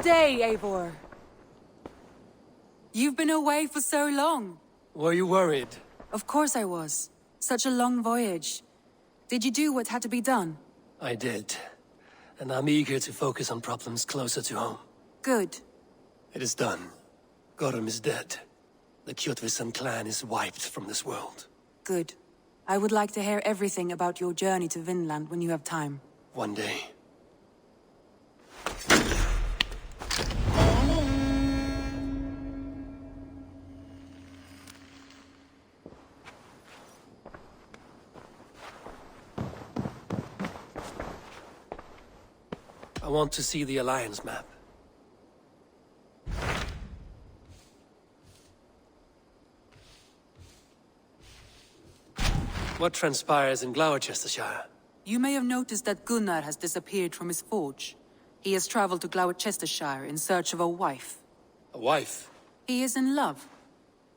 day, Eivor. You've been away for so long. Were you worried? Of course I was. Such a long voyage. Did you do what had to be done? I did. And I'm eager to focus on problems closer to home. Good. It is done. Gorum is dead. The Kjotveson clan is wiped from this world. Good. I would like to hear everything about your journey to Vinland when you have time. One day. I want to see the Alliance map. What transpires in Gloucestershire? You may have noticed that Gunnar has disappeared from his forge. He has traveled to Gloucestershire in search of a wife. A wife? He is in love.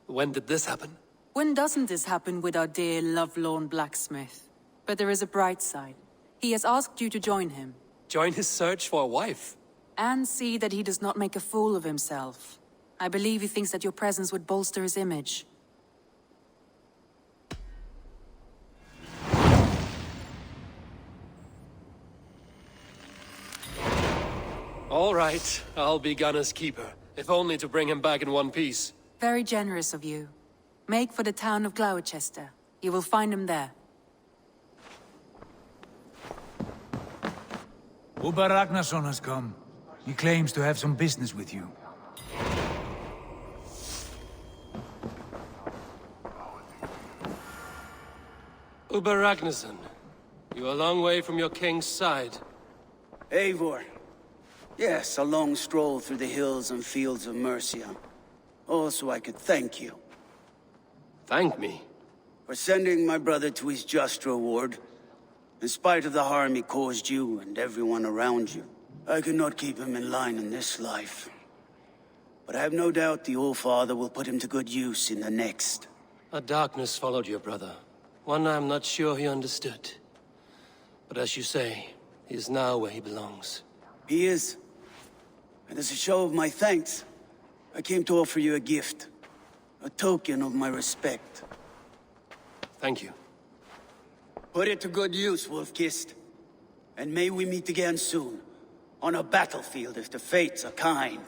When did this happen? When doesn't this happen with our dear lovelorn blacksmith? But there is a bright side. He has asked you to join him. Join his search for a wife? And see that he does not make a fool of himself. I believe he thinks that your presence would bolster his image. All right, I'll be Gunnar's keeper, if only to bring him back in one piece. Very generous of you. Make for the town of Gloucester. You will find him there. Uber Ragnarsson has come. He claims to have some business with you. Uber Ragnarsson, you're a long way from your king's side. Eivor. Yes, a long stroll through the hills and fields of Mercia. Also, I could thank you. Thank me? For sending my brother to his just reward. In spite of the harm he caused you and everyone around you. I could not keep him in line in this life. But I have no doubt the All-Father will put him to good use in the next. A darkness followed your brother. One I'm not sure he understood. But as you say, he is now where he belongs. He is. And as a show of my thanks, I came to offer you a gift. A token of my respect. Thank you. Put it to good use, Wolf-Kissed. And may we meet again soon. On a battlefield if the fates are kind.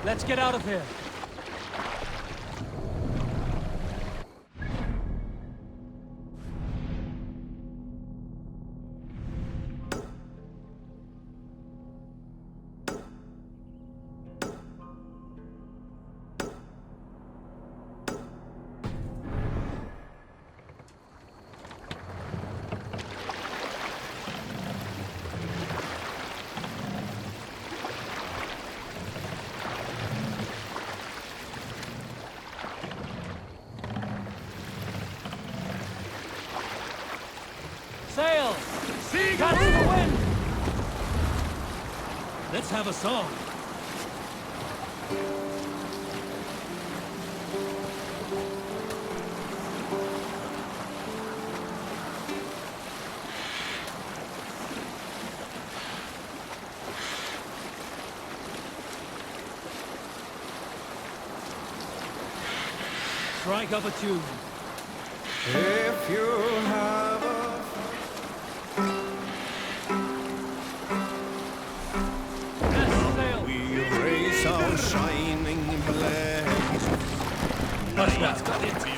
Let's get out of here. Sail! Catch the wind! Let's have a song. Strike up a tune. If you have a we raise our shining blaze. What's got into you?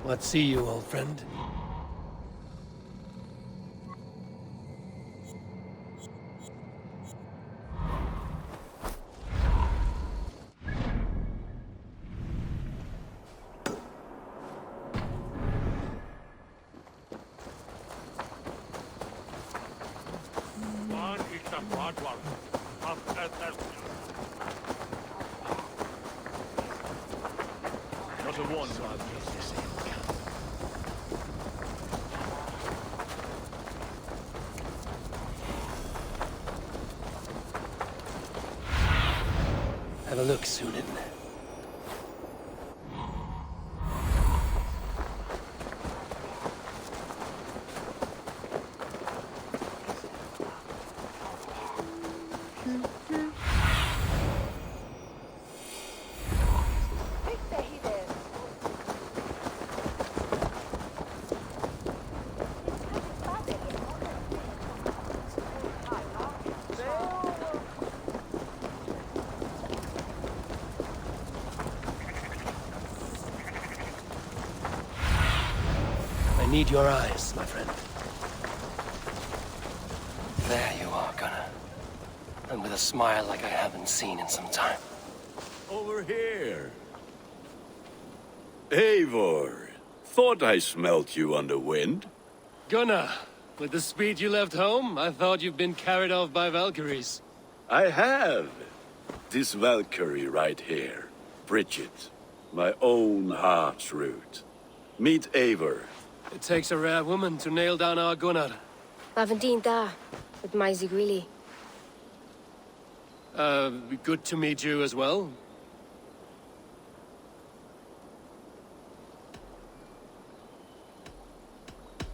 What see you, old friend? Not a one. Have a look, Sunan. I need your eyes, my friend. There you are, Gunnar. And with a smile like I haven't seen in some time. Over here. Eivor, thought I smelt you on the wind. Gunnar, with the speed you left home, I thought you'd been carried off by Valkyries. I have. This Valkyrie right here. Bridget. My own heart's root. Meet Eivor. It takes a rare woman to nail down our Gunnar. Lavendine da, with my Zigrilli. Good to meet you as well.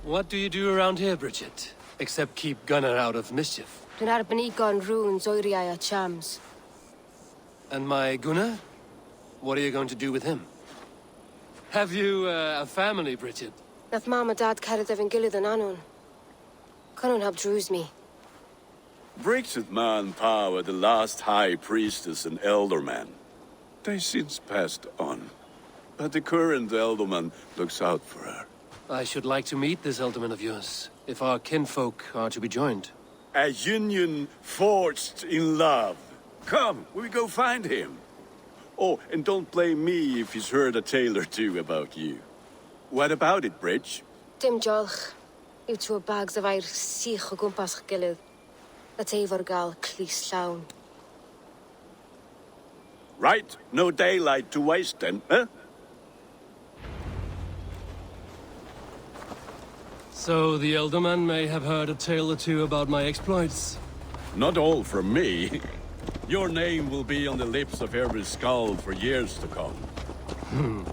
What do you do around here, Bridget? Except keep Gunnar out of mischief. Dwi'n arbenigo yn rŵn zoiriau a chams. And my Gunnar? What are you going to do with him? Have you a family, Bridget? Nath mam a dad cered efo'n gilydd yn anwn. Con nhw'n help drws me. Bridget Manpower, the last high priestess and elderman. They since passed on. But the current elderman looks out for her. I should like to meet this elderman of yours, if our kinfolk are to be joined. A union forged in love. Come, we go find him. Oh, and don't blame me if he's heard a tale or two about you. What about it, Bridge? Dim jolch. Yw tŵ bags of air sych o gwmpas ch gilydd. Let Eivor gael clis llawn. Right, no daylight to waste then, huh? So the elderman may have heard a tale or two about my exploits. Not all from me. Your name will be on the lips of every skull for years to come.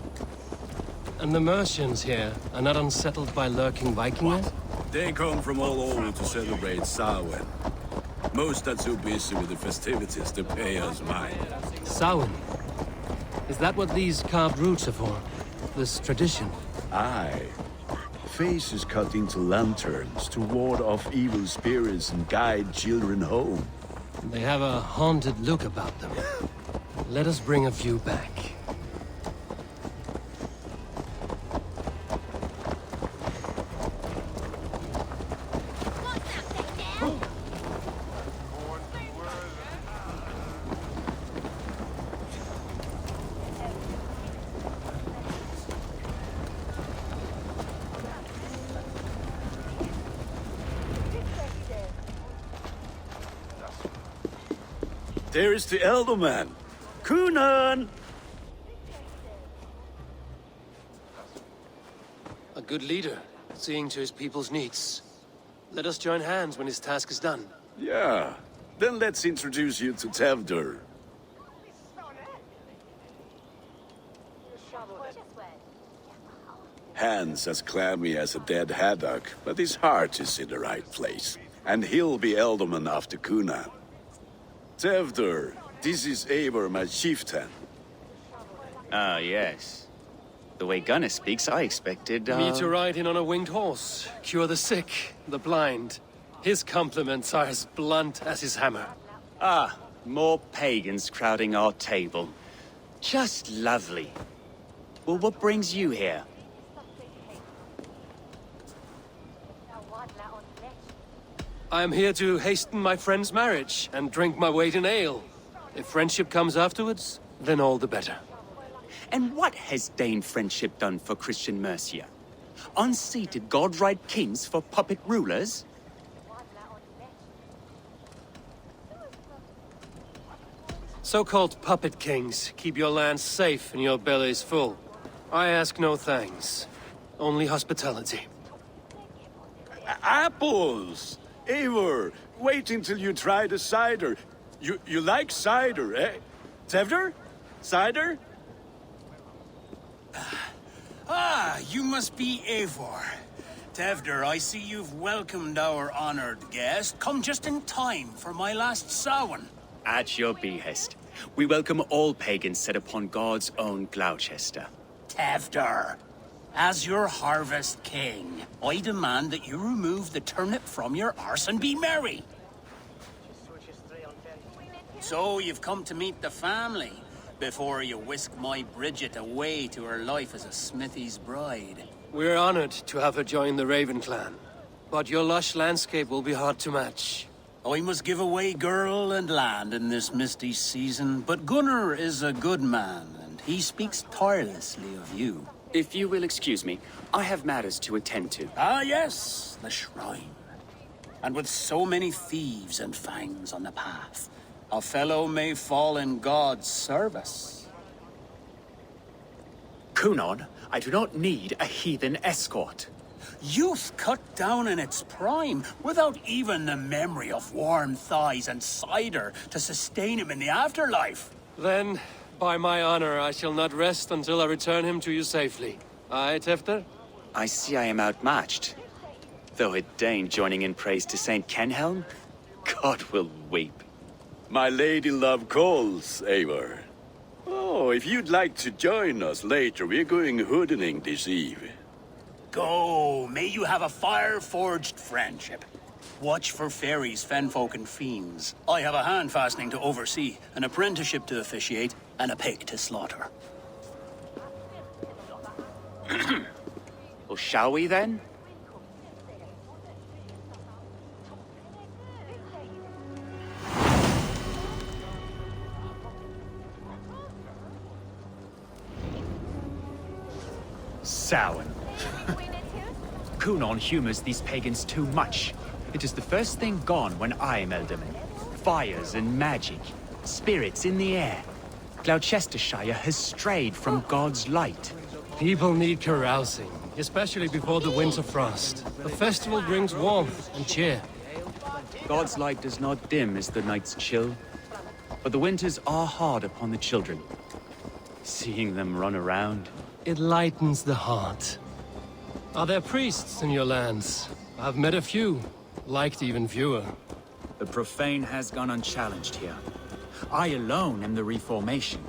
And the Mercians here are not unsettled by lurking Vikings? They come from all over to celebrate Samhain. Most are too busy with the festivities to pay us mind. Samhain? Is that what these carved roots are for? This tradition? Aye. Faces cut into lanterns to ward off evil spirits and guide children home. They have a haunted look about them. Let us bring a few back. there is the elder man. Kunan! A good leader, seeing to his people's needs. Let us join hands when his task is done. Yeah. Then let's introduce you to Tevdur. Hands as clammy as a dead haddock, but his heart is in the right place. And he'll be Elderman after Kuna. Tevdur, this is Eivor, my chieftain. Ah, yes. The way Gunnar speaks, I expected, Me to ride in on a winged horse, cure the sick, the blind. His compliments are as blunt as his hammer. Ah, more pagans crowding our table. Just lovely. Well, what brings you here? I am here to hasten my friend's marriage and drink my weight in ale. If friendship comes afterwards, then all the better. And what has Dane friendship done for Christian Mercia? Unseated god-right kings for puppet rulers? So-called puppet kings keep your lands safe and your bellies full. I ask no thanks, only hospitality. Apples! Eivor, wait until you try the cider. You like cider, eh? Tevdur? Cider? Ah, you must be Eivor. Tevdur, I see you've welcomed our honored guest. Come just in time for my last Samhain. At your behest. We welcome all pagans set upon God's own Gloucester. Tevdur, as your harvest king, I demand that you remove the turnip from your arse and be merry. So you've come to meet the family before you whisk my Bridget away to her life as a smithy's bride. We're honored to have her join the Raven clan, but your lush landscape will be hard to match. I must give away girl and land in this misty season, but Gunnar is a good man, and he speaks tirelessly of you. If you will excuse me, I have matters to attend to. Ah, yes, the shrine. And with so many thieves and fangs on the path, a fellow may fall in God's service. Kunon, I do not need a heathen escort. Youth cut down in its prime, without even the memory of warm thighs and cider to sustain him in the afterlife. Then, by my honor, I shall not rest until I return him to you safely. Aye, Tefter? I see I am outmatched. Though a Dane joining in praise to Saint Kenhelm, God will weep. My lady love calls, Eivor. Oh, if you'd like to join us later, we're going hoodening this eve. Go, may you have a fire-forged friendship. Watch for fairies, fenfolk, and fiends. I have a hand fastening to oversee, an apprenticeship to officiate, and a pig to slaughter. Well, shall we then? Samhain. Kunon humors these pagans too much. It is the first thing gone when I am Elderman. Fires and magic, spirits in the air. Gloucestershire has strayed from God's light. People need carousing, especially before the winter frost. The festival brings warmth and cheer. God's light does not dim as the nights chill, but the winters are hard upon the children. Seeing them run around... It lightens the heart. Are there priests in your lands? I've met a few, liked even fewer. The profane has gone unchallenged here. I alone am the Reformation.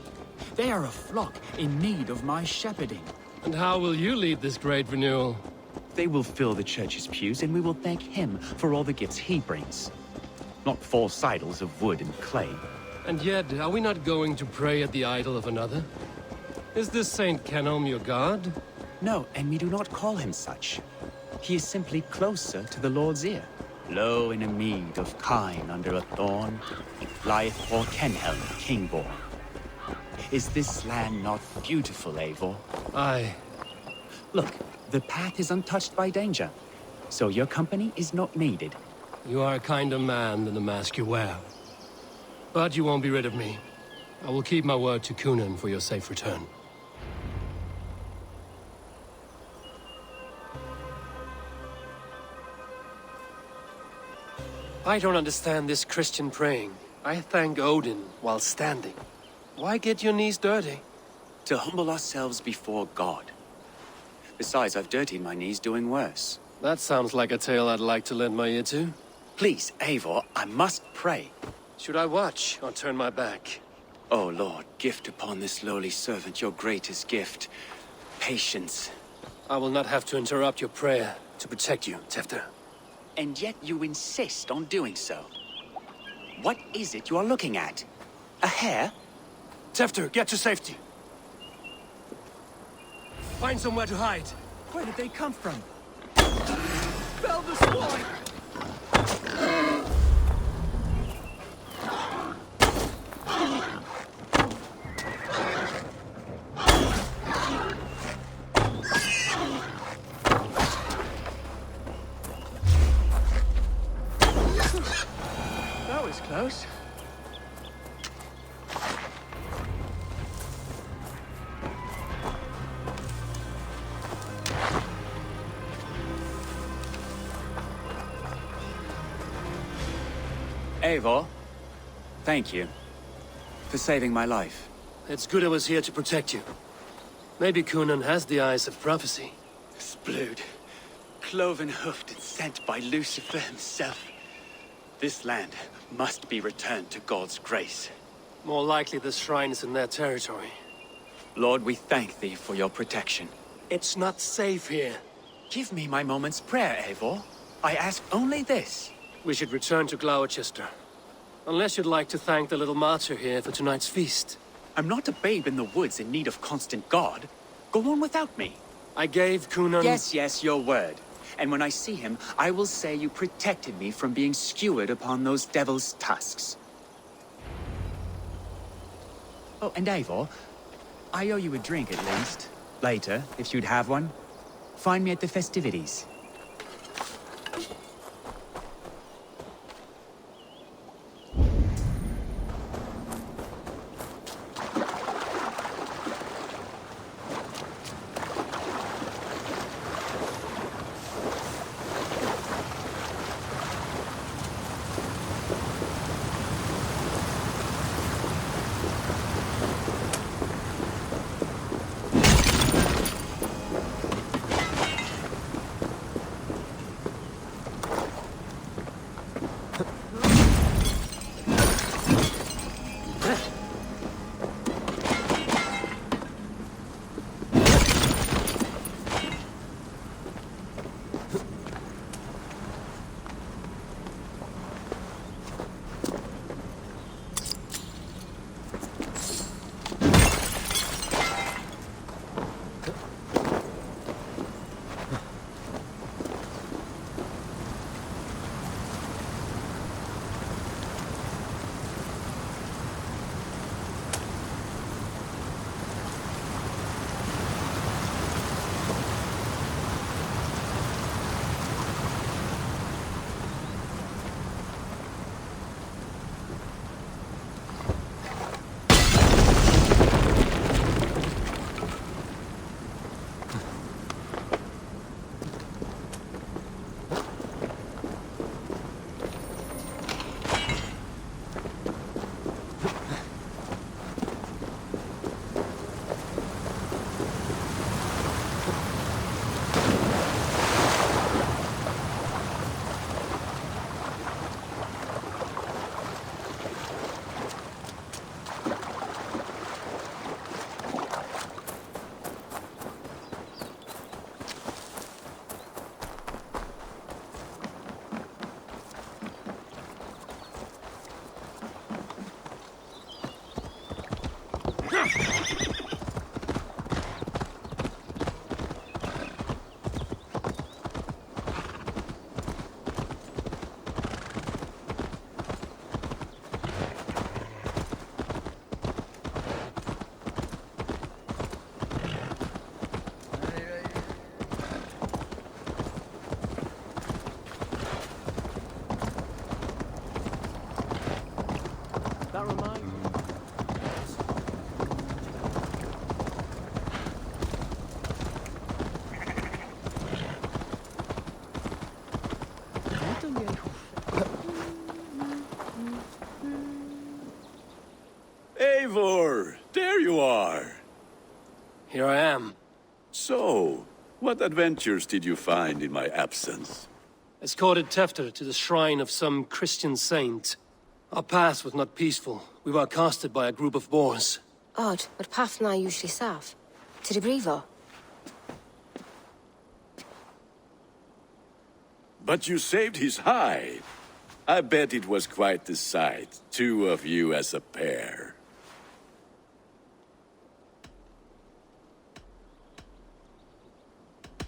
They are a flock in need of my shepherding. And how will you lead this great renewal? They will fill the church's pews, and we will thank him for all the gifts he brings. Not false idols of wood and clay. And yet, are we not going to pray at the idol of another? Is this Saint Kenhelm your god? No, and we do not call him such. He is simply closer to the Lord's ear. Low in a mead of kine under a thorn, lieth poor Kenhelm, king-born. Is this land not beautiful, Eivor? Aye. Look, the path is untouched by danger, so your company is not needed. You are a kinder man than the mask you wear. But you won't be rid of me. I will keep my word to Cunan for your safe return. I don't understand this Christian praying. I thank Odin while standing. Why get your knees dirty? To humble ourselves before God. Besides, I've dirtied my knees doing worse. That sounds like a tale I'd like to lend my ear to. Please, Eivor, I must pray. Should I watch or turn my back? Oh Lord, gift upon this lowly servant your greatest gift. Patience. I will not have to interrupt your prayer to protect you, Tefter. And yet you insist on doing so. What is it you are looking at? A hare? Tefter, get to safety. Find somewhere to hide. Where did they come from? Fell the swine! That was close. Eivor, thank you for saving my life. It's good I was here to protect you. Maybe Cunan has the eyes of prophecy. Splood, cloven-hoofed and sent by Lucifer himself. This land must be returned to God's grace. More likely the shrine is in their territory. Lord, we thank thee for your protection. It's not safe here. Give me my moment's prayer, Eivor. I ask only this. We should return to Gloucester. Unless you'd like to thank the little martyr here for tonight's feast. I'm not a babe in the woods in need of constant guard. Go on without me. I gave Cunan... Yes, your word. And when I see him, I will say you protected me from being skewered upon those devil's tusks. Oh, and Eivor, I owe you a drink at least. Later, if you'd have one. Find me at the festivities. I am. So, what adventures did you find in my absence? Escorted Tefter to the shrine of some Christian saint. Our path was not peaceful. We were accosted by a group of boars. Odd, but path na usually safe. To the brievo. But you saved his hide. I bet it was quite the sight, two of you as a pair.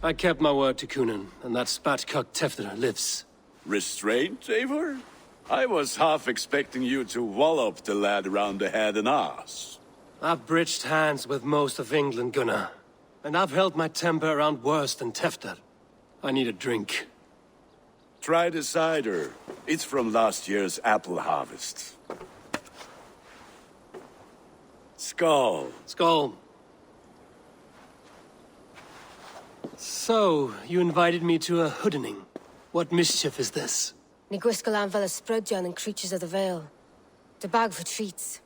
I kept my word to Kunan, and that spatcock Tefter lives. Restraint, Eivor? I was half expecting you to wallop the lad around the head and ass. I've bridged hands with most of England, Gunnar. And I've held my temper around worse than Tefter. I need a drink. Try the cider. It's from last year's apple harvest. Skull. Skull. So, you invited me to a hoodening. What mischief is this? Ni gwisgal an fel ysbrydion and creatures of the Vale. The bag for treats.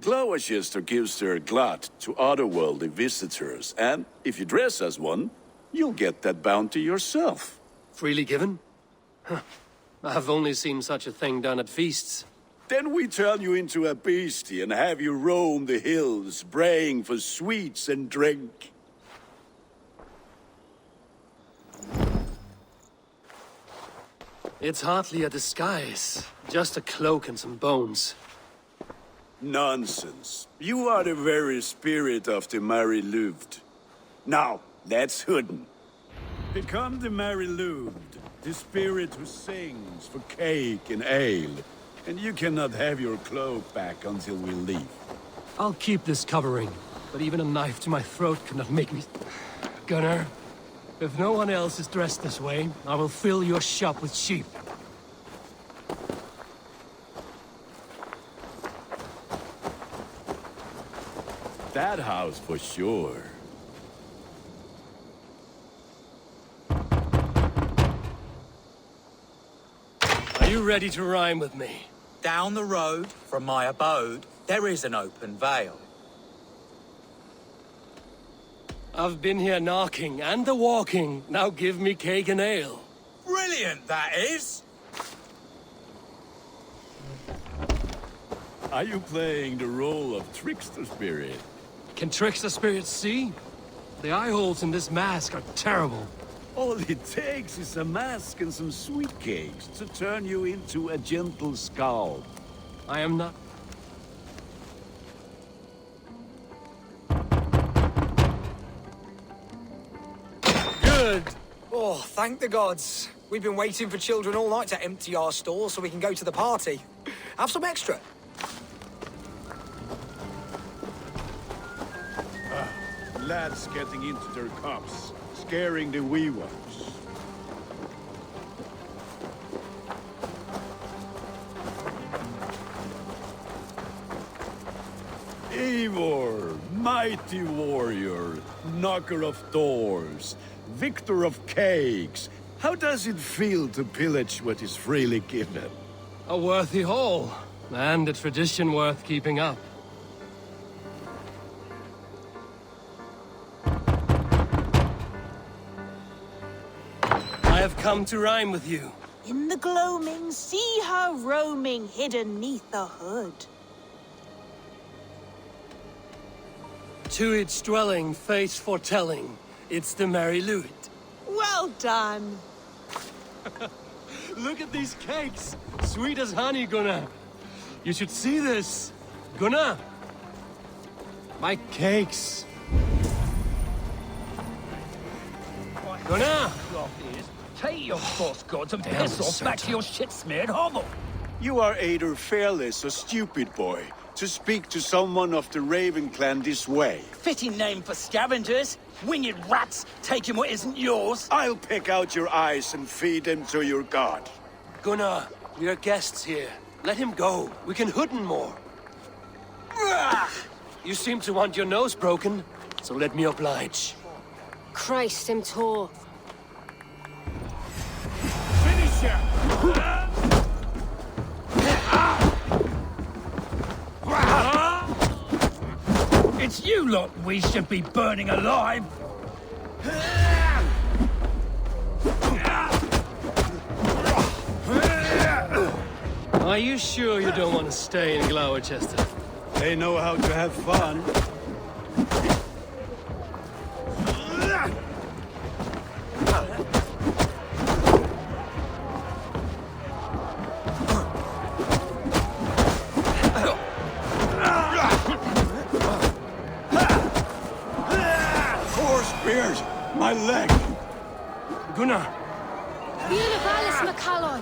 Gloucester gives their glut to otherworldly visitors, and if you dress as one, you'll get that bounty yourself. Freely given? Huh. I've only seen such a thing done at feasts. Then we turn you into a beastie and have you roam the hills, braying for sweets and drink. It's hardly a disguise. Just a cloak and some bones. Nonsense. You are the very spirit of the Mary Louved. Now, that's Hooden. Become the Mary Louved, the spirit who sings for cake and ale. And you cannot have your cloak back until we leave. I'll keep this covering, but even a knife to my throat cannot make me... Gunnar, if no one else is dressed this way, I will fill your shop with sheep. That house for sure. Are you ready to rhyme with me? Down the road from my abode, there is an open vale. I've been here knocking and the walking. Now give me cake and ale. Brilliant, that is! Are you playing the role of trickster spirit? Can trickster spirits see? The eye holes in this mask are terrible. All it takes is a mask and some sweet cakes to turn you into a gentle skull. I am not... Good! Oh, thank the gods. We've been waiting for children all night to empty our stores so we can go to the party. Have some extra. Lads getting into their cups, scaring the wee ones. Eivor, mighty warrior, knocker of doors, victor of cakes. How does it feel to pillage what is freely given? A worthy haul, and a tradition worth keeping up. I have come to rhyme with you. In the gloaming, see her roaming, hidden neath the hood. To its dwelling, face foretelling, it's the Mary Louis. Well done. Look at these cakes! Sweet as honey, Gunnar. You should see this. Gunnar! My cakes. Gunnar! Take your false gods and piss off back to your shit-smeared hovel. You are either fearless or stupid, boy, to speak to someone of the Raven clan this way. Fitting name for scavengers. Winged rats taking what isn't yours. I'll pick out your eyes and feed them to your god. Gunnar, we are guests here. Let him go. We can hooden more. You seem to want your nose broken, so let me oblige. Christ, him tore. Finish him! It's you lot we should be burning alive! Are you sure you don't want to stay in Gloucester? They know how to have fun. Four spears! My leg! Gunnar! Univalis Macallon!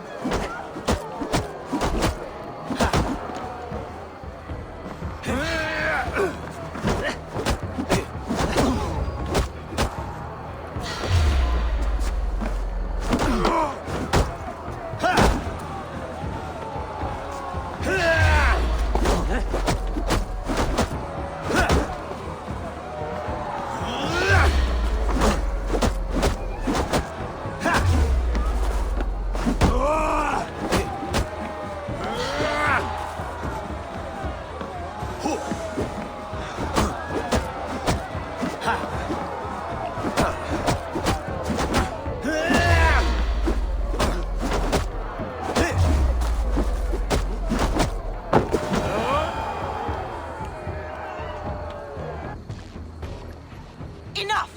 Enough!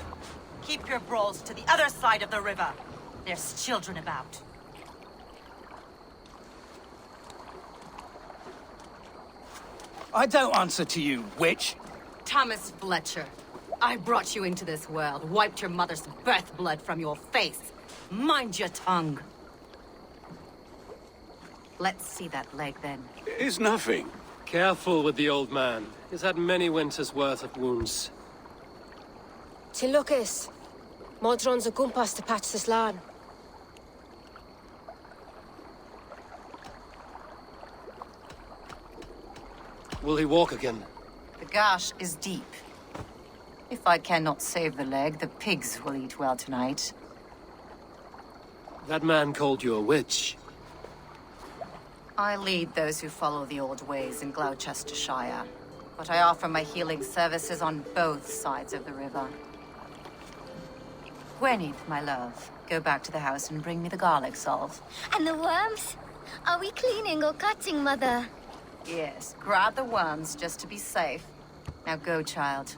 Keep your brawls to the other side of the river. There's children about. I don't answer to you, witch. Thomas Fletcher, I brought you into this world, wiped your mother's birth blood from your face. Mind your tongue. Let's see that leg, then. It's nothing. Careful with the old man. He's had many winters' worth of wounds. Tilukis. Modron's a gumpas to patch this land. Will he walk again? The gash is deep. If I cannot save the leg, the pigs will eat well tonight. That man called you a witch. I lead those who follow the old ways in Gloucestershire, but I offer my healing services on both sides of the river. Gwyneth, my love, go back to the house and bring me the garlic salve. And the worms? Are we cleaning or cutting, Mother? Yes, grab the worms just to be safe. Now go, child.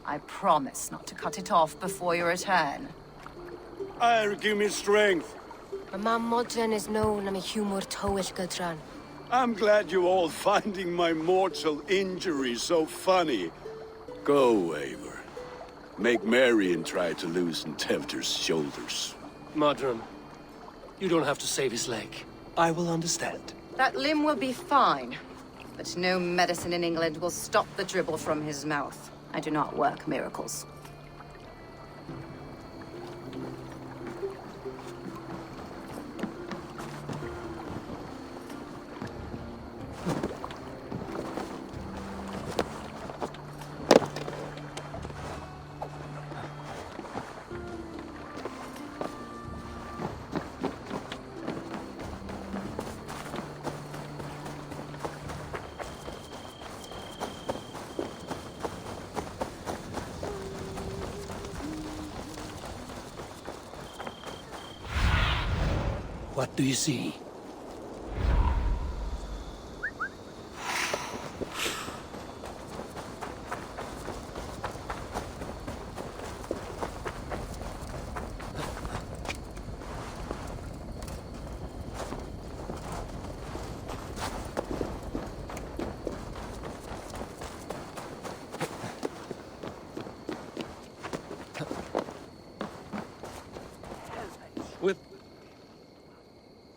I promise not to cut it off before your return. Give me strength. My mam Modron is known am a humor towish Gudran. I'm glad you're all finding my mortal injury so funny. Go, Eivor. Make merry and try to loosen Tevter's shoulders. Modron, you don't have to save his leg. I will understand. That limb will be fine, but no medicine in England will stop the dribble from his mouth. I do not work miracles. What do you see?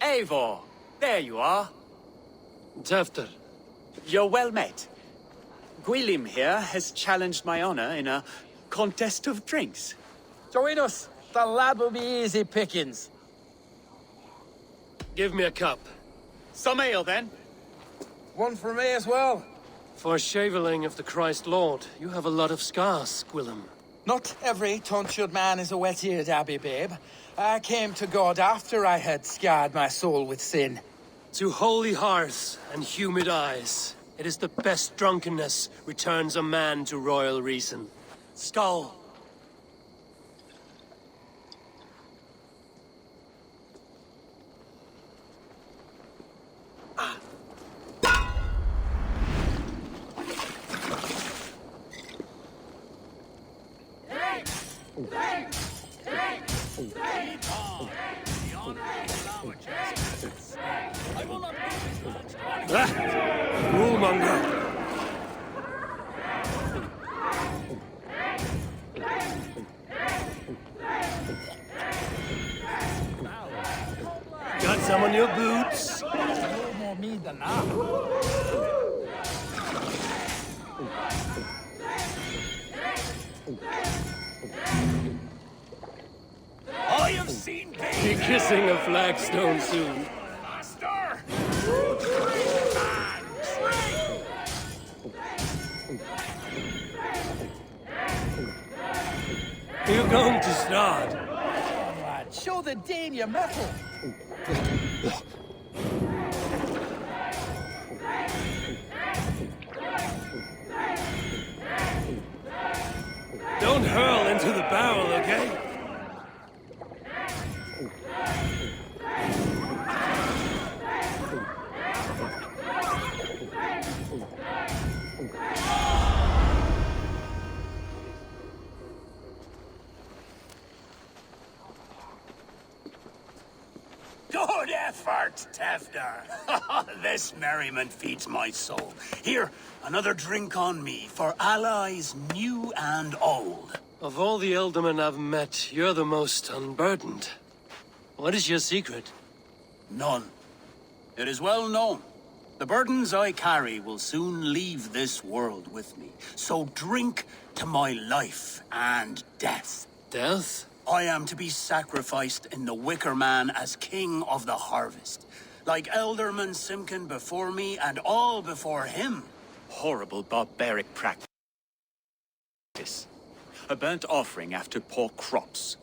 Eivor, there you are. Tefter. You're well met. Gwilym here has challenged my honor in a contest of drinks. Join us. The lad will be easy pickings. Give me a cup. Some ale, then. One for me as well. For shaveling of the Christ Lord, you have a lot of scars, Gwilym. Not every tonsured man is a wet-eared abbey, babe. I came to God after I had scarred my soul with sin. To holy hearts and humid eyes, It is the best drunkenness returns a man to royal reason. Skull! Rule-monger! Got some on your boots? No more me than that. I have seen Be kissing a flagstone soon. Master! You're going to start. Come on, lad. Show the Dane your mettle. Don't hurl into the barrel, okay? Good effort, Tefder. This merriment feeds my soul. Here, another drink on me for allies new and old. Of all the Ealdormen I've met, you're the most unburdened. What is your secret? None. It is well known. The burdens I carry will soon leave this world with me. So drink to my life and death. Death? I am to be sacrificed in the Wicker Man as king of the harvest. Like Elderman Simkin before me and all before him. Horrible barbaric practice. A burnt offering after poor crops.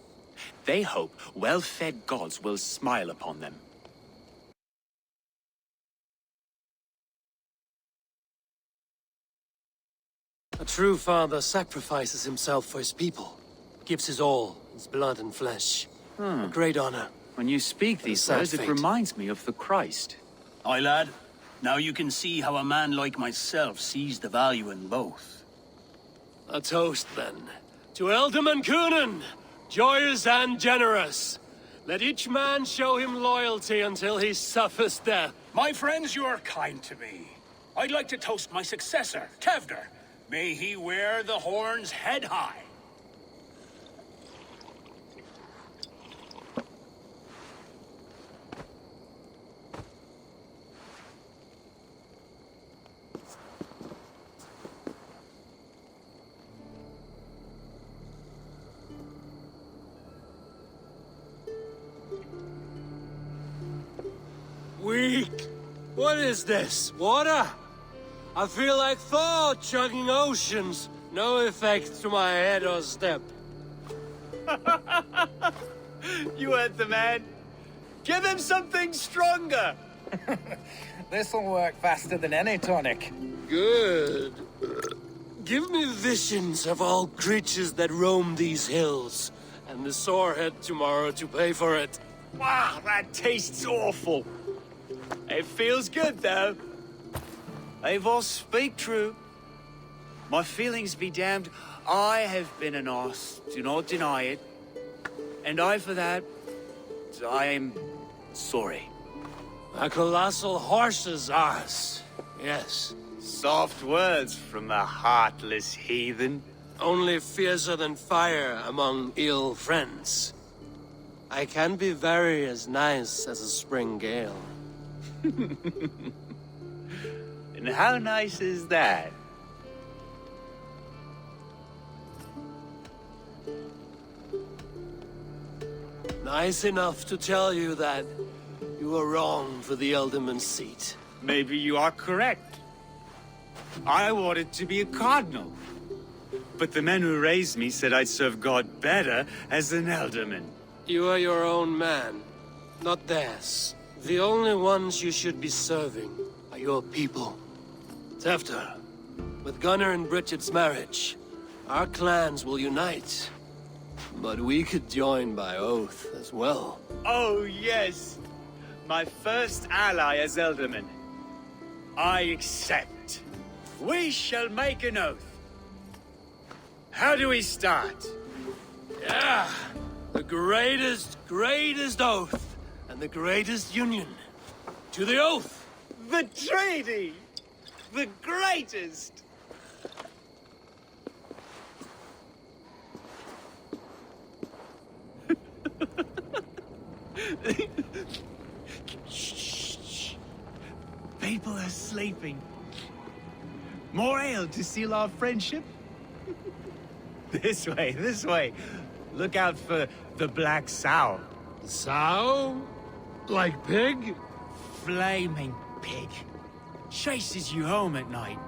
They hope well-fed gods will smile upon them. A true father sacrifices himself for his people. Gives his all, his blood and flesh. A great honor. When you speak these words, it reminds me of the Christ. Aye, lad. Now you can see how a man like myself sees the value in both. A toast, then. To Ealdorman Coonan, joyous and generous. Let each man show him loyalty until he suffers death. My friends, you are kind to me. I'd like to toast my successor, Tefder. May he wear the horns head high. Weak! What is this? Water? I feel like Thor chugging oceans. No effect to my head or step. You heard the man. Give him something stronger. This'll work faster than any tonic. Good. Give me visions of all creatures that roam these hills, and the sorehead tomorrow to pay for it. Wow, that tastes awful. It feels good, though. Eivor, speak true. My feelings be damned. I have been an arse, do not deny it. And I, for that, I am sorry. A colossal horse's arse, yes. Soft words from a heartless heathen. Only fiercer than fire among ill friends. I can be very as nice as a spring gale. And how nice is that? Nice enough to tell you that you were wrong for the Ealdorman seat. Maybe you are correct. I wanted to be a cardinal. But the men who raised me said I'd serve God better as an Ealdorman. You are your own man, not theirs. The only ones you should be serving are your people. Tefter, with Gunnar and Bridget's marriage, our clans will unite. But we could join by oath as well. Oh, yes. My first ally as Elderman. I accept. We shall make an oath. How do we start? Yeah! The greatest oath, and the greatest union. To the oath! The treaty! The greatest! Shh. People are sleeping. More ale to seal our friendship? This way, this way. Look out for the black sow. Sow? Like pig? Flaming pig. Chases you home at night.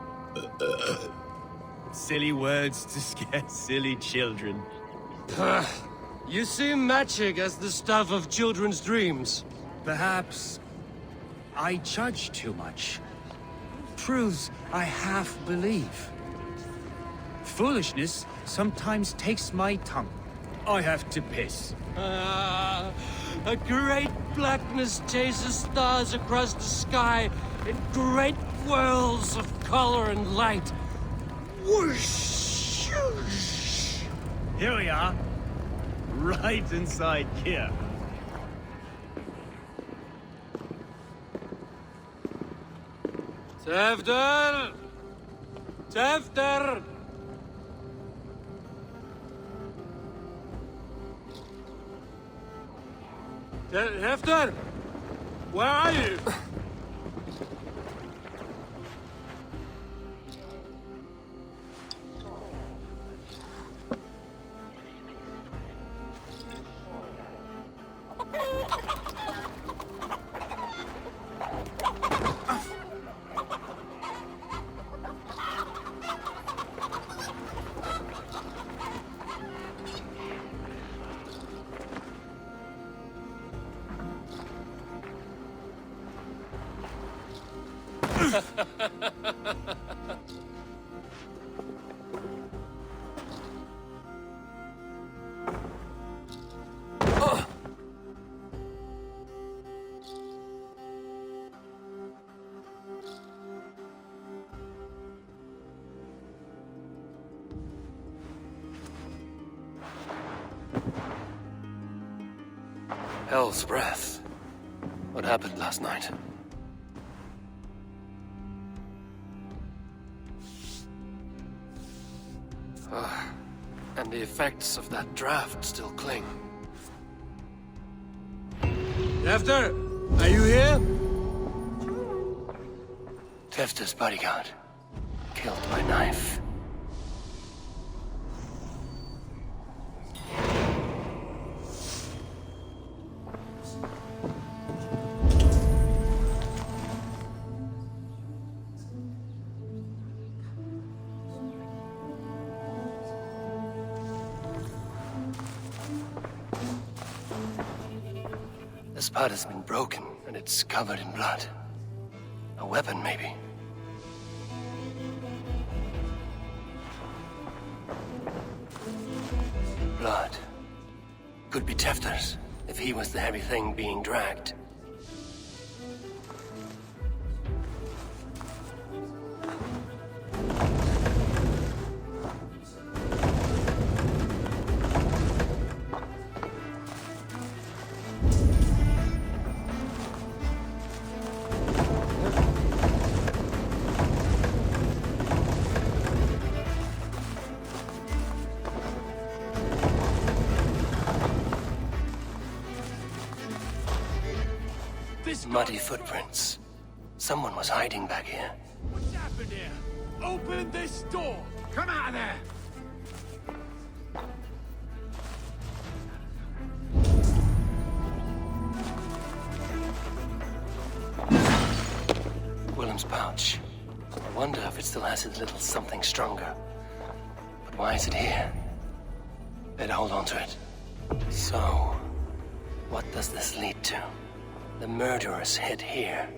Silly words to scare silly children. You see magic as the stuff of children's dreams. Perhaps I judge too much. Proves I half believe. Foolishness sometimes takes my tongue. I have to piss. A great blackness chases stars across the sky in great whirls of color and light. Whoosh! Here we are. Right inside here. Tefter! Tefter! Tefter! Where are you? Hell's breath. What happened last night? And the effects of that draft still cling. Tefter, are you here? Tefter's bodyguard. Killed by knife. The spot has been broken, and it's covered in blood. A weapon, maybe. Blood. Could be Tefter's, if he was the heavy thing being dragged. Muddy footprints. Someone was hiding back here. What's happened here? Open this door! Come out of there! Willem's pouch. I wonder if it still has its little something stronger. But why is it here? Better hold on to it. So, what does this lead to? The murderers hid here,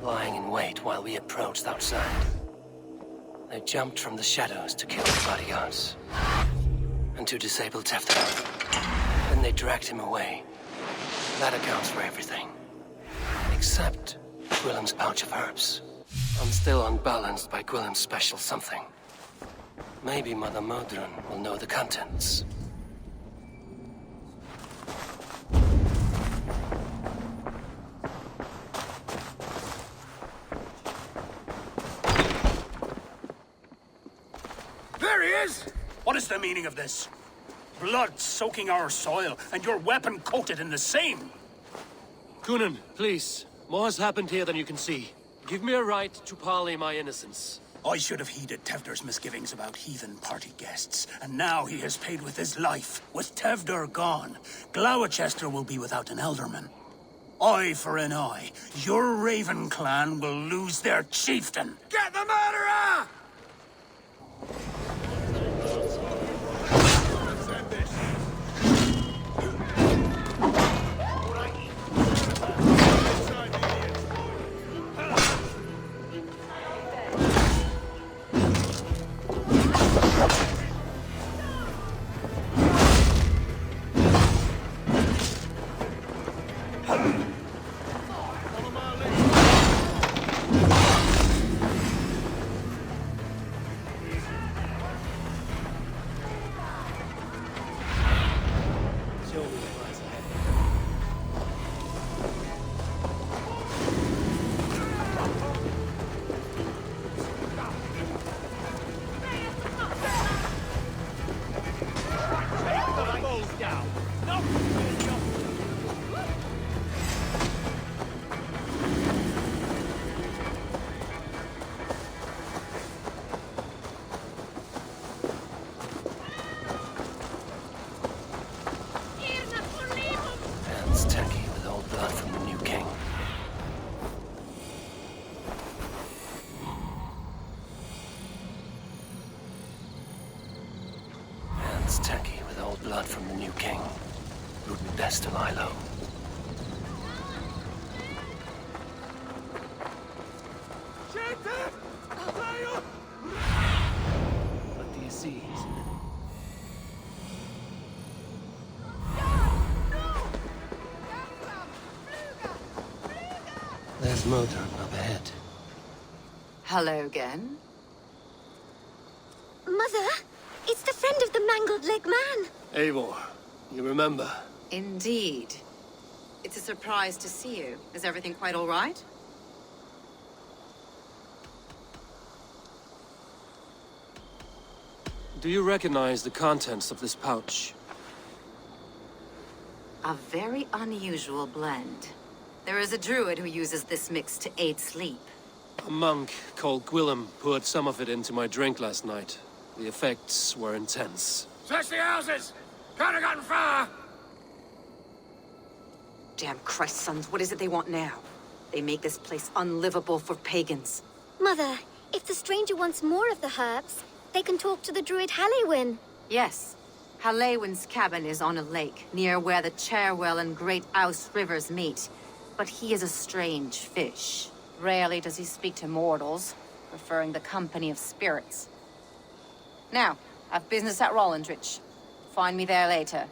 lying in wait while we approached outside. They jumped from the shadows to kill the bodyguards. And to disable Tefter. Then they dragged him away. That accounts for everything. Except Gwillem's pouch of herbs. I'm still unbalanced by Gwillem's special something. Maybe Mother Modron will know the contents. There he is! What is the meaning of this? Blood soaking our soil, and your weapon coated in the same! Kunin, please. More has happened here than you can see. Give me a right to parley my innocence. I should have heeded Tevder's misgivings about heathen party guests, and now he has paid with his life. With Tevder gone, Gloucester will be without an elderman. Eye for an eye. Your Raven clan will lose their chieftain. Get the murderer! Tacky with old blood from the new king. Would be best to lie low. What do you see? There's Modron up ahead. Hello again. Mother, it's the friend of the mangled leg man. Eivor, you remember? Indeed. It's a surprise to see you. Is everything quite all right? Do you recognize the contents of this pouch? A very unusual blend. There is a druid who uses this mix to aid sleep. A monk called Gwillem poured some of it into my drink last night. The effects were intense. Search the houses! Can't have gotten far! Damn Christ, sons, what is it they want now? They make this place unlivable for pagans. Mother, if the stranger wants more of the herbs, they can talk to the druid Halewyn. Yes. Halewyn's cabin is on a lake, near where the Cherwell and Great Ouse rivers meet. But he is a strange fish. Rarely does he speak to mortals, preferring the company of spirits. Now, I've business at Rollindrich. Find me there later.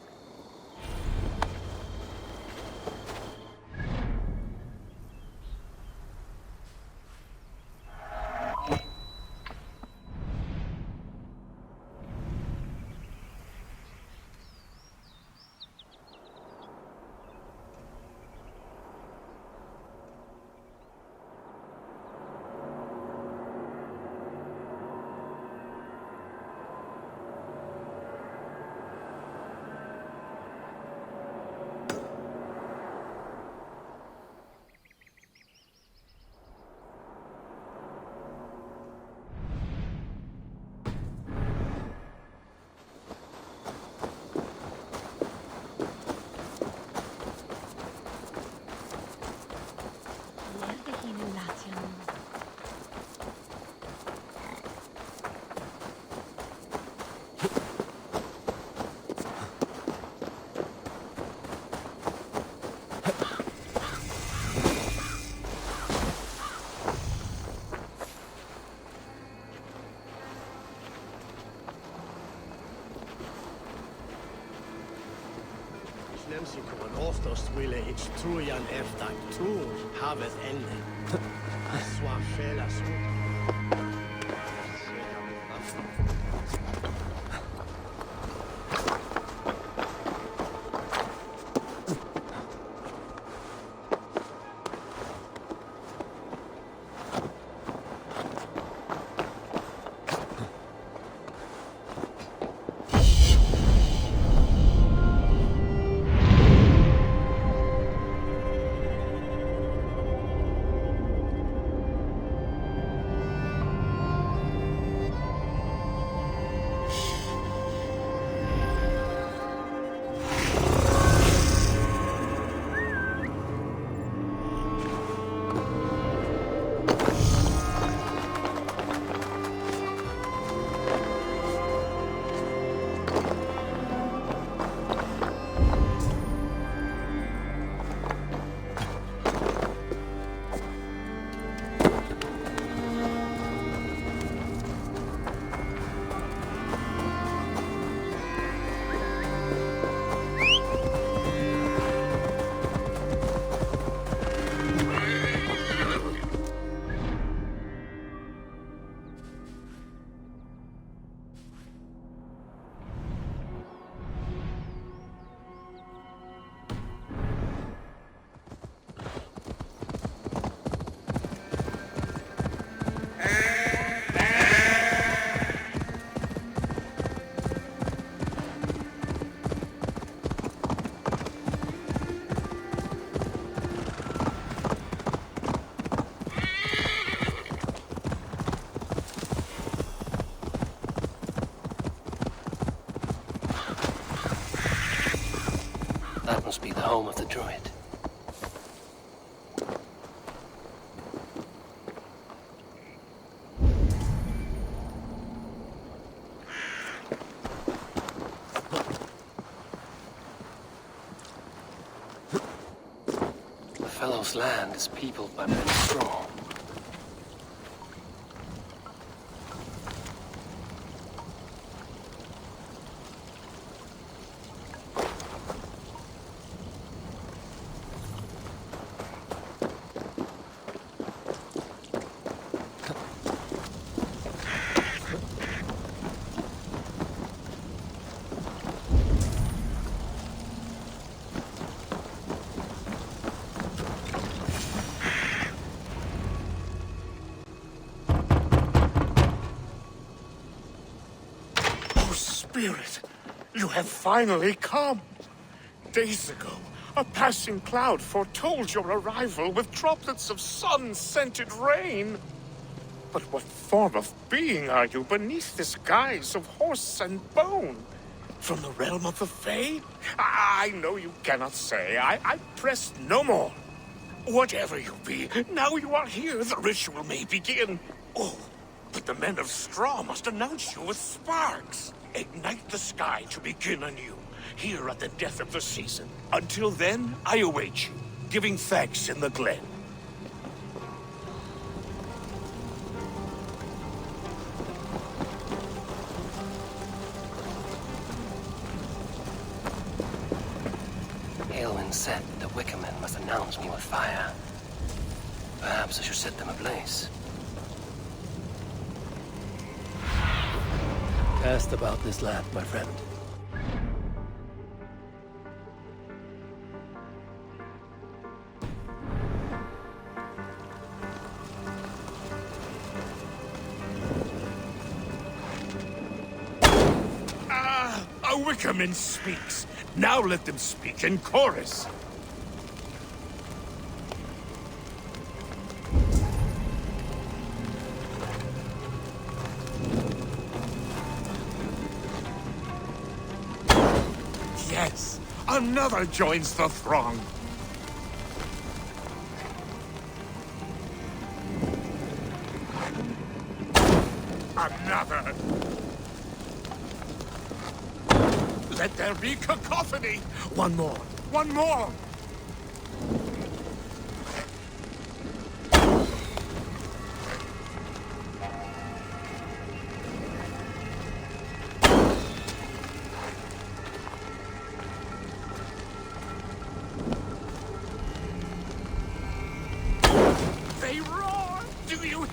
Nemsikon oftast ville ich trujan efter tur havet ende. Swa fela så. That must be the home of the druid. The fellow's land is peopled by men of straw. Spirit, you have finally come. Days ago, a passing cloud foretold your arrival with droplets of sun-scented rain. But what form of being are you beneath this guise of horse and bone? From the realm of the Fae? I know you cannot say. I press no more. Whatever you be, now you are here, the ritual may begin. Oh, but the men of straw must announce you with sparks. Ignite the sky to begin anew, here at the death of the season. Until then, I await you, giving thanks in the glen. Aelwyn said the Wickermen must announce me with fire. Perhaps I should set them ablaze. Cast about this land, my friend. A Wickerman speaks. Now let them speak in chorus. Yes, another joins the throng. Another. Let there be cacophony. One more. One more.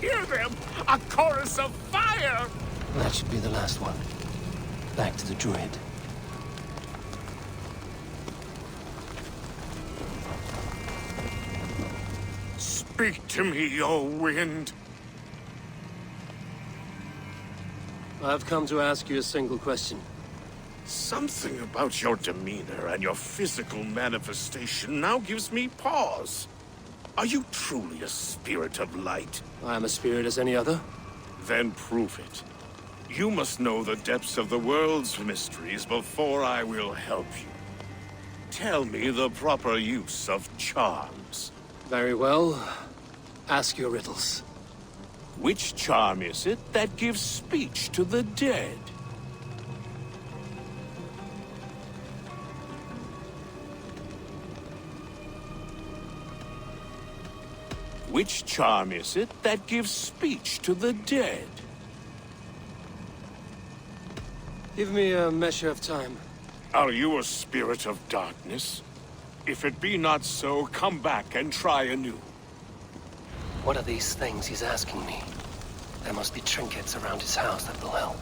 hear them! A chorus of fire! That should be the last one. Back to the druid. Speak to me, O wind. I've come to ask you a single question. Something about your demeanor and your physical manifestation now gives me pause. Are you truly a spirit of light? I am a spirit as any other. Then prove it. You must know the depths of the world's mysteries before I will help you. Tell me the proper use of charms. Very well. Ask your riddles. Which charm is it that gives speech to the dead? Which charm is it that gives speech to the dead? Give me a measure of time. Are you a spirit of darkness? If it be not so, come back and try anew. What are these things he's asking me? There must be trinkets around his house that will help.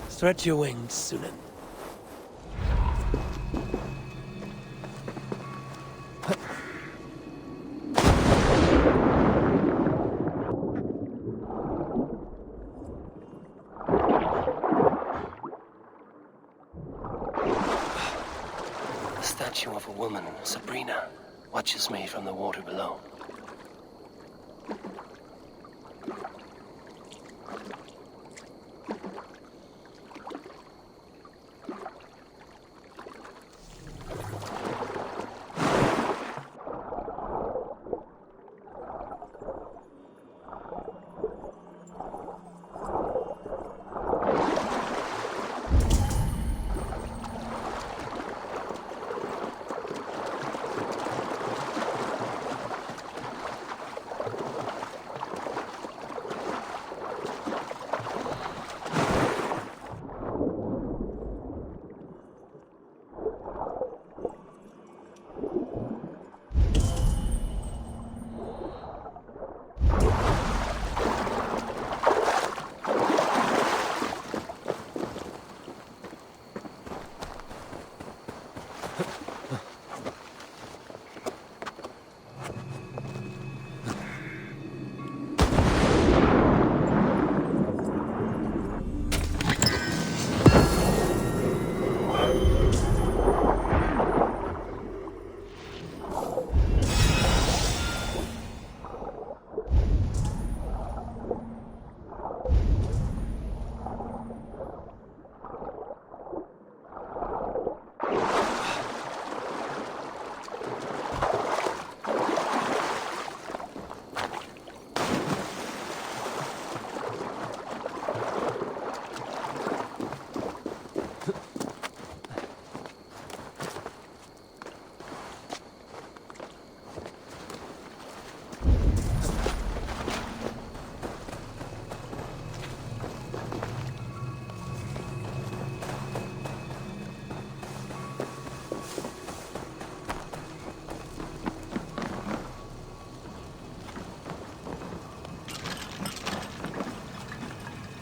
Stretch your wings, Sunan. The statue of a woman, Sabrina, watches me from the water below.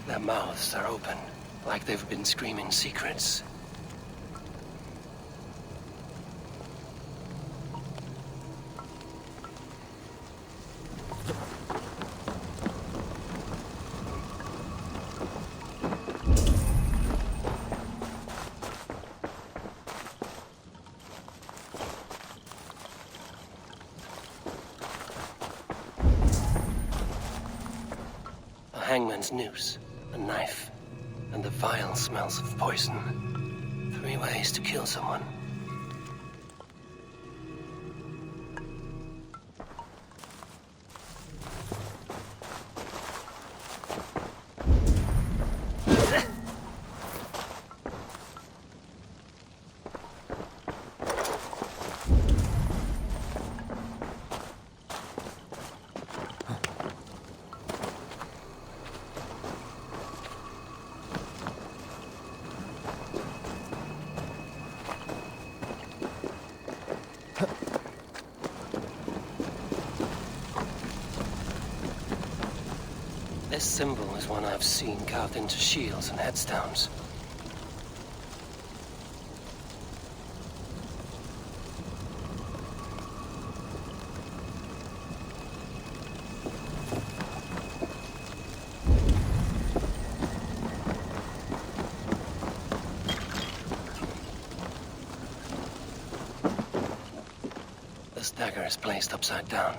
Their mouths are open, like they've been screaming secrets. A hangman's noose. A knife, and the vile smells of poison. 3 ways to kill someone. This symbol is one I've seen carved into shields and headstones. This dagger is placed upside down.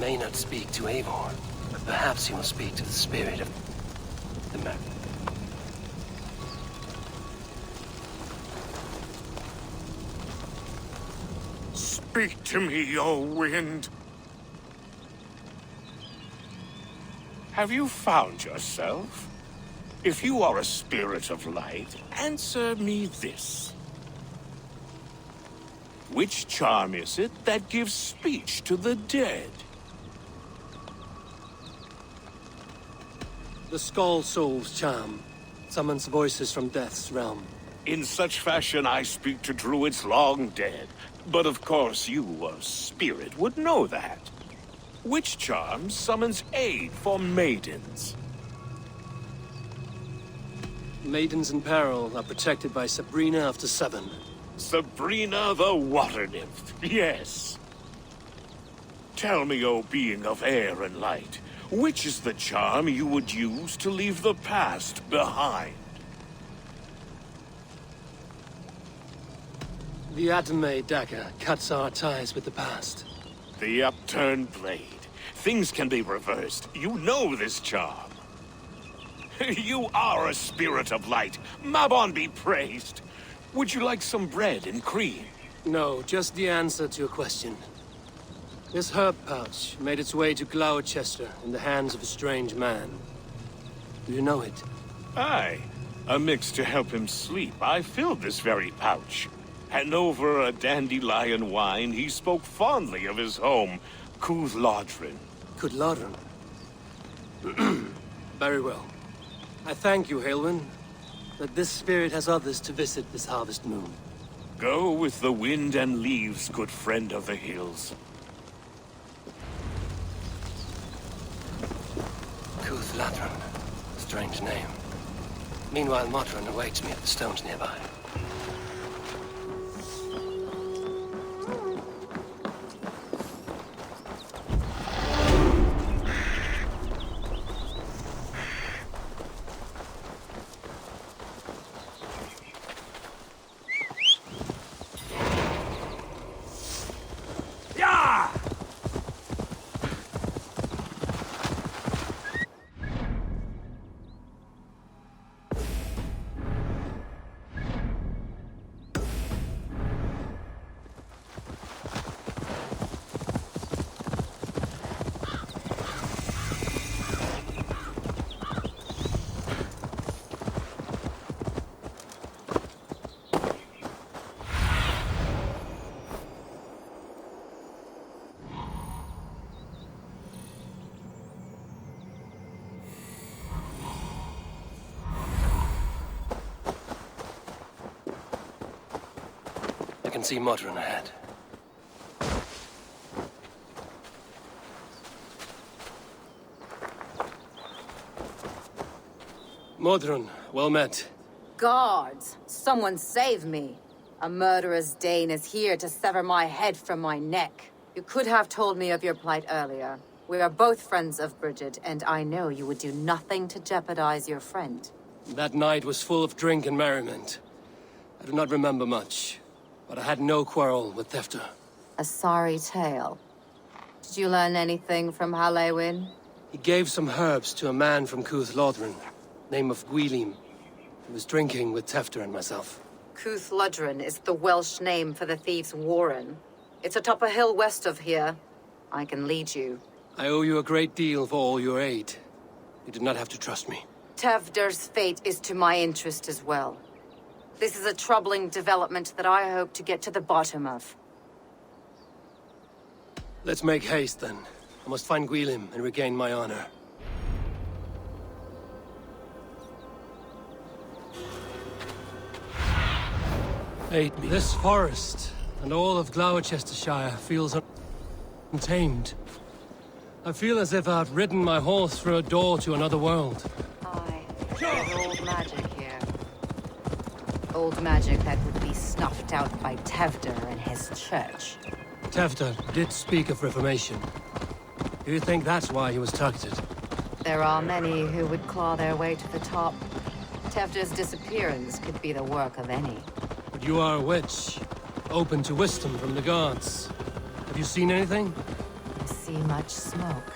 May not speak to Eivor, but perhaps he will speak to the spirit of the map. Speak to me, O wind. Have you found yourself? If you are a spirit of light, answer me this. Which charm is it that gives speech to the dead? The Skull Soul's charm summons voices from Death's realm. In such fashion I speak to druids long dead. But of course you, a spirit, would know that. Which charm summons aid for maidens? Maidens in peril are protected by Sabrina of the Seven. Sabrina the Water Nymph, yes. Tell me, O being of air and light, which is the charm you would use to leave the past behind? The Adame dagger cuts our ties with the past. The upturned blade. Things can be reversed. You know this charm. You are a spirit of light. Mabon be praised. Would you like some bread and cream? No, just the answer to your question. This herb pouch made its way to Gloucester in the hands of a strange man. Do you know it? Aye. A mix to help him sleep. I filled this very pouch. And over a dandelion wine, he spoke fondly of his home, Cuth Lodrin. Cuth Lodrin? Very well. I thank you, Halwyn, that this spirit has others to visit this harvest moon. Go with the wind and leaves, good friend of the hills. Cuth Lodrin. Strange name. Meanwhile, Modron awaits me at the stones nearby. I can see Modron ahead. Modron, well met. Guards! Someone save me! A murderous Dane is here to sever my head from my neck. You could have told me of your plight earlier. We are both friends of Bridget, and I know you would do nothing to jeopardize your friend. That night was full of drink and merriment. I do not remember much, but I had no quarrel with Thefter. A sorry tale. Did you learn anything from Halewin? He gave some herbs to a man from Cuth Lodrin, name of Gwilym. He was drinking with Thefter and myself. Cuth Lodrin is the Welsh name for the thieves' warren. It's atop a hill west of here. I can lead you. I owe you a great deal for all your aid. You did not have to trust me. Tevder's fate is to my interest as well. This is a troubling development that I hope to get to the bottom of. Let's make haste, then. I must find Gwilym and regain my honor. Aid me. This forest, and all of Gloucestershire, feels untamed. I feel as if I've ridden my horse through a door to another world. Aye, there's old magic here. Old magic that would be snuffed out by Tevder and his church. Tevder did speak of reformation. Do you think that's why he was targeted? There are many who would claw their way to the top. Tevder's disappearance could be the work of any. But you are a witch, open to wisdom from the gods. Have you seen anything? I see much smoke.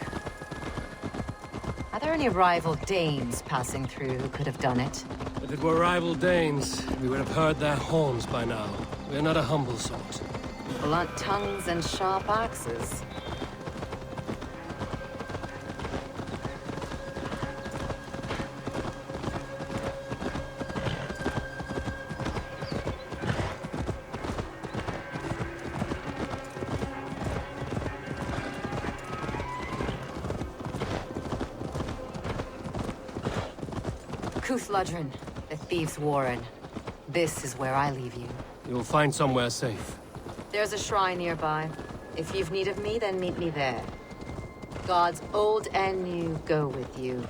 Are there any rival Danes passing through who could have done it? If it were rival Danes, we would have heard their horns by now. We are not a humble sort. Blunt tongues and sharp axes. Cuthludren, the Thieves' Warren. This is where I leave you. You will find somewhere safe. There's a shrine nearby. If you've need of me, then meet me there. Gods old and new go with you.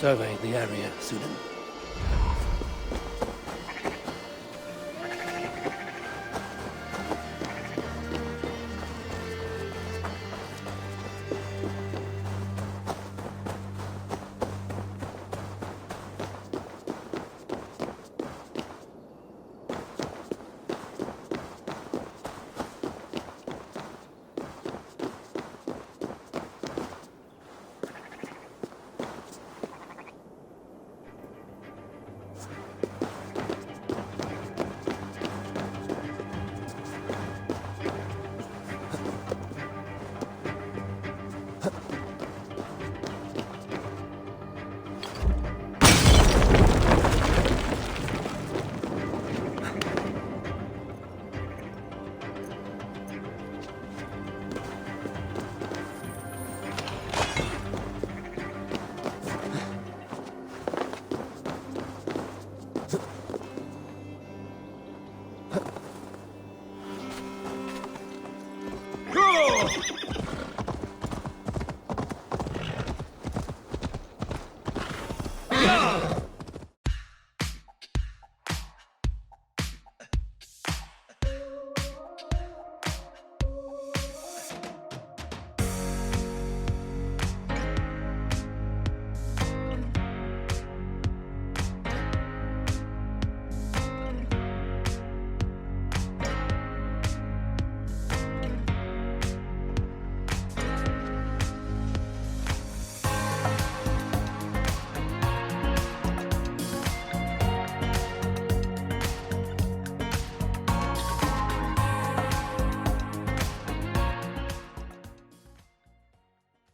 Survey the area, Sunan.